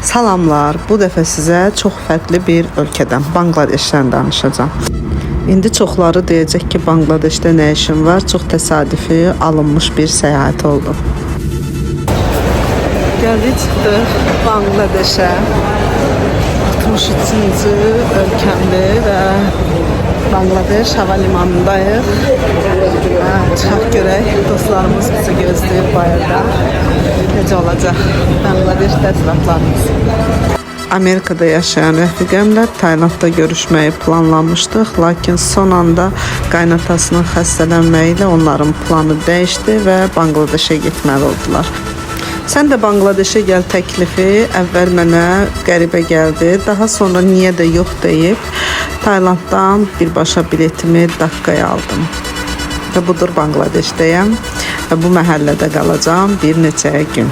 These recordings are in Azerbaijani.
Salamlar, bu dəfə sizə çox fərqli bir ölkədən, Bangladeşdən danışacağım. İndi çoxları deyəcək ki, Bangladeşdə nə işim var? Çox təsadüfi alınmış bir səyahət oldu. Gəldik çıxdıq Bangladeşə. 63-cü ölkəmdir və Bangladeş hava limanındayıq. Çıxaq görək, dostlarımız bizi gözləyir bayırda. Necə olacaq Bangladeş təəssüratlarımız. Amerikada yaşayan rəfiqəmlə Taylandda görüşməyi planlamışdıq, lakin son anda qaynatasının xəstələnməyi ilə onların planı dəyişdi və Bangladeşə getməli oldular. Sən də Bangladeşə gəl təklifi əvvəl mənə qəribə gəldi. Daha sonra niyə də yox deyib Taylanddan birbaşa biletimi Dakkaya aldım. Və budur Bangladeşdəyəm və bu məhəllədə qalacağım bir neçə gün.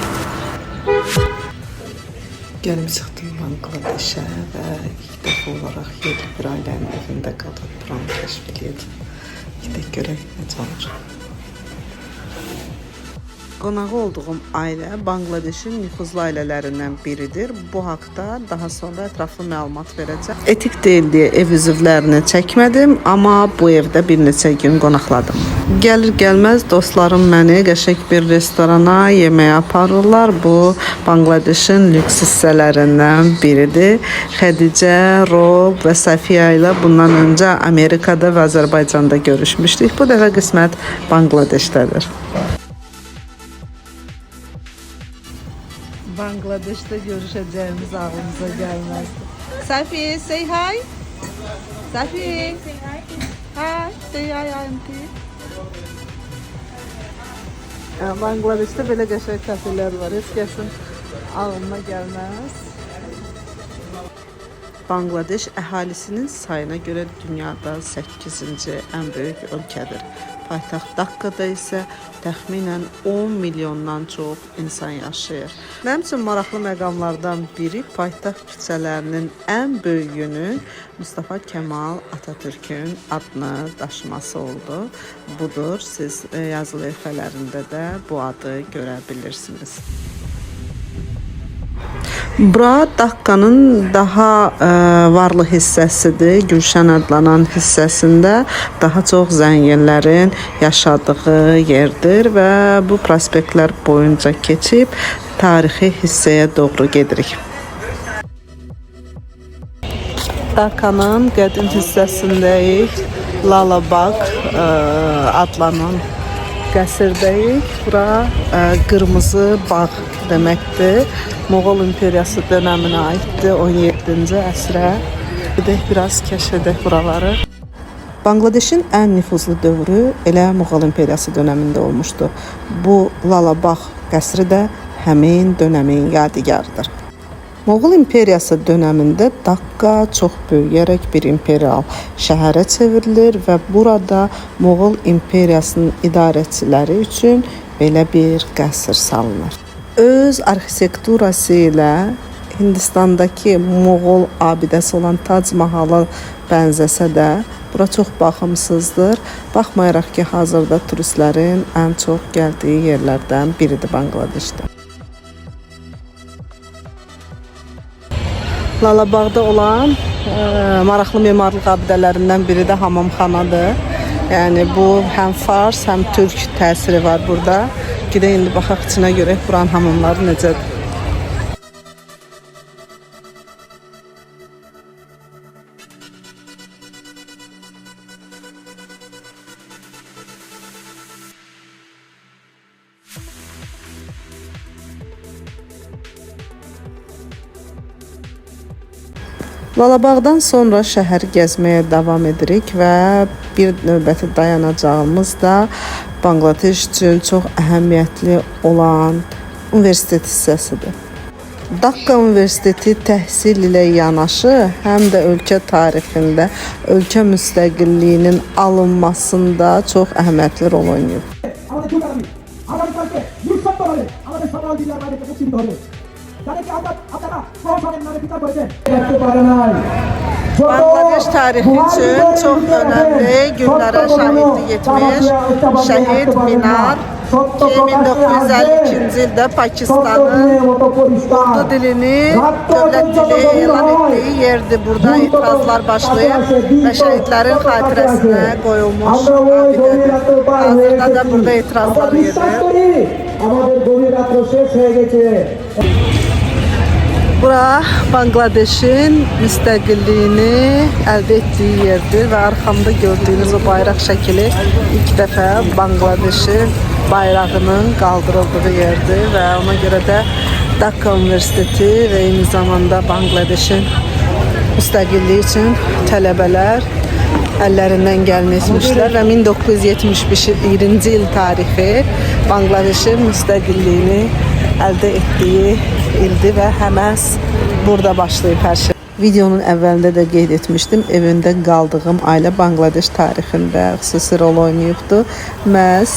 Gəlib çıxdım Bangladeşə və ilk dəfə olaraq yerli bir ailənin evində qalıb buranı kəşf edirdim. Gedək görək necə olur. Qonağı olduğum ailə Bangladeşin nüfuzlu ailələrindən biridir. Bu haqda daha sonra ətraflı məlumat verəcəm. Etik deyil deyə ev üzvlərini çəkmədim, amma bu evdə bir neçə gün qonaqladım. Gəlir gəlməz dostlarım məni qəşəng bir restorana yeməyə aparırlar. Bu Bangladeşin lüks hissələrindən biridir. Xədicə, Rob və Safiya ilə bundan öncə Amerikada və Azərbaycanda görüşmüşdük. Bu dəfə qismət Bangladeşdədir. Bangladeş'te görüşeceğimiz ağlımıza gelmezdi. Safi, say hi. Safi. Say hi. Hi, say hi auntie. Bangladeş'te böyle qəşəng kafeler var. Heç kəsin ağlına gəlməz. Bangladeş əhalisinin sayına görə dünyada 8-ci ən böyük ölkədir. Paytaxt Dakkada isə təxminən 10 milyondan çox insan yaşayır. Mənim üçün maraqlı məqamlardan biri paytaxt küçələrinin ən böyüyünü Mustafa Kemal Atatürk'ün adını daşıması oldu. Budur, siz yazılı lövhələrində də bu adı görə bilirsiniz. Bura Dakkanın daha varlı hissəsidir. Gülşən adlanan hissəsində daha çox zənginlərin yaşadığı yerdir və bu prospektlər boyunca keçib tarixi hissəyə doğru gedirik. Dakkanın qədim hissəsindəyik. Lalabaq adlanan qəsrdəyik. Bura qırmızı bağ deməkdir. Moğol İmperiyası dönəminə aiddir, 17-ci əsrə. Gedək biraz kəşf edək buraları. Bangladeşin ən nüfuzlu dövrü elə Moğol İmperiyası dönəmində olmuşdu. Bu Lalabaq qəsri də həmin dönəmin yadigarıdır. Moğol İmperiyası dönəmində Dakka çox böyüyərək bir imperial şəhərə çevrilir və burada Moğol İmperiyasının idarəçiləri üçün belə bir qəsr salınır. Öz arxitekturası ilə Hindistandakı Moğol abidəsi olan Tac Mahala bənzəsə də bura çox baxımsızdır. Baxmayaraq ki, hazırda turistlərin ən çox gəldiyi yerlərdən biridir Bangladeşdə. Lalabağda olan maraqlı memarlıq abidələrindən biri də hamamxanadır. Yəni bu həm fars, həm türk təsiri var burada. Gedək indi baxaq içinə görək buranın hamamları necədir. Lalabağdan sonra şəhəri gəzməyə davam edirik və bir növbəti dayanacağımız da Bangladeş üçün çox əhəmiyyətli olan universitet hissəsidir. Dakka Universiteti təhsil ilə yanaşı, həm də ölkə tarixində, ölkə müstəqilliyinin alınmasında çox əhəmiyyətli rol oynayıb. Bangladeş tarixi üçün çox önəmli günlərə şahidlik etmiş Şəhid Minar ki 1952-ci ildə Pakistanın urdu dilini dövlət dili elan etdiyi yerdir. Burada etirazlar başlayıb və şəhidlərin xatirəsinə qoyulmuş abidədir. Hazırda da burada etirazlar gedir. Bura Bangladeş'in müstəqilliyini əldə etdiyi yerdir və arxamda gördüyünüz o bayraq şəkili ilk dəfə Bangladeş'in bayrağının qaldırıldığı yerdir və ona görə də Dhaka Universiteti və eyni zamanda Bangladeş'in müstəqilliyi üçün tələbələr əllərindən gəlini etmişlər və 1971-ci il tarixi Bangladeş'in müstəqilliyini əldə etdiyi ildir və həməs burada başlayıb hər şey. Videonun əvvəlində də qeyd etmişdim, evində qaldığım ailə Bangladeş tarixində xüsusi rol oynayıbdı. Məhz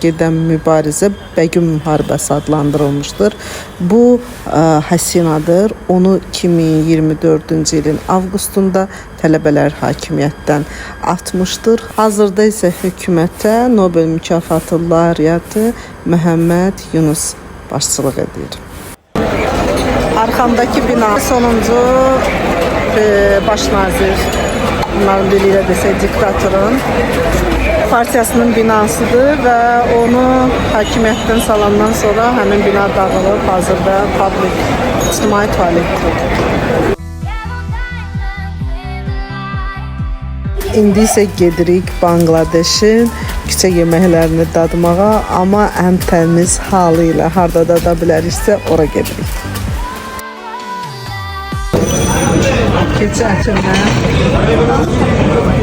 gedən mübarizə Bəgüm müharibəsi adlandırılmışdır. Bu Hasinadır. Onu 2024-cü ilin avqustunda tələbələr hakimiyyətdən atmışdır. Hazırda isə hökumətə Nobel mükafatı laureatı Məhəmməd Yunus başçılıq edir. Arxamdakı bina sonuncu baş nazir, bunların dili ilə desək diktatorun partiyasının binasıdır və onu hakimiyyətdən salandan sonra həmin bina dağılıb, hazırda public ictimai tualetdir. İndi isə gedirik Bangladeşin küçə yeməklərini dadmağa, amma ən təmiz halı ilə harda dada biləriksə ora gedirik. Keçi ətindən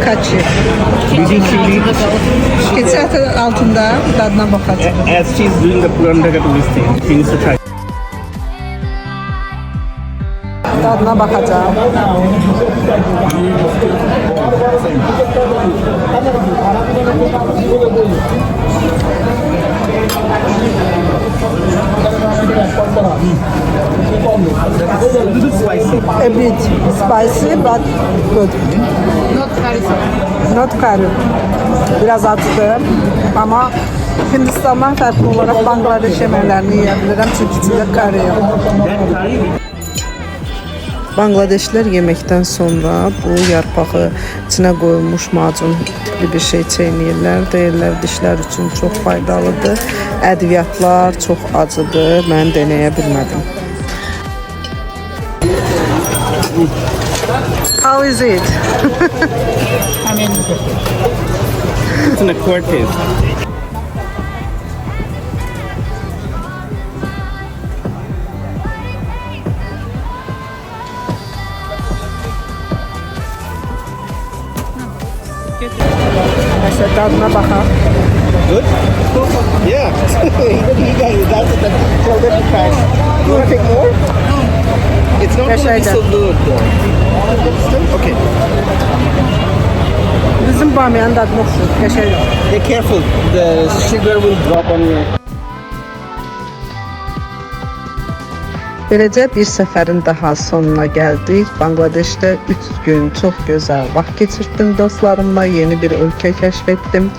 kaçı. Keçi əti altında dadına baxacaq. As she's doing the Puran Dhaka tourist thing, she needs to try. Dadına baxacaq. A little spicy. A bit spicy but good. Not curry. Biraz acıdır ama Hindistan'dan farklı olarak Bangladeş yemeklerini yiyebilirim çünkü içinde curry yok. Bangladeşliler yemekten sonra bu yarpağı içine koyulmuş macun tipli bir şey çeynəyirlər. Deyirlər dişlər üçün çox faydalıdır. Ədviyyatlar çox acıdır. Mən deneyə bilmədim. How is it? I mean, it's an acquired taste. Mesela tadına baxaq. Good? Yeah. Even you guys, that's a little price. You want to take more? It's not going to be so good though. Okay. Bizim bamyanın dadına oxşur. Qəşəng. Be careful. The sugar will drop on you. Beləcə bir səfərin daha sonuna gəldik. Bangladeşdə 3 gün çox gözəl vaxt keçirdim dostlarımla. Yeni bir ölkə kəşf etdim.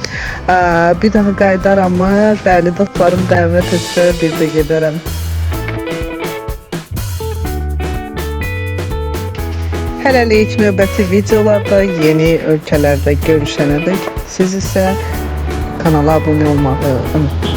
Bir daha qayıdaram amma bəli dostlarım dəvət etsə bir də gedərəm. Hələlik növbəti videolarda yeni ölkələrdə görüşənədək siz isə kanala abunə olmağı unutmayın.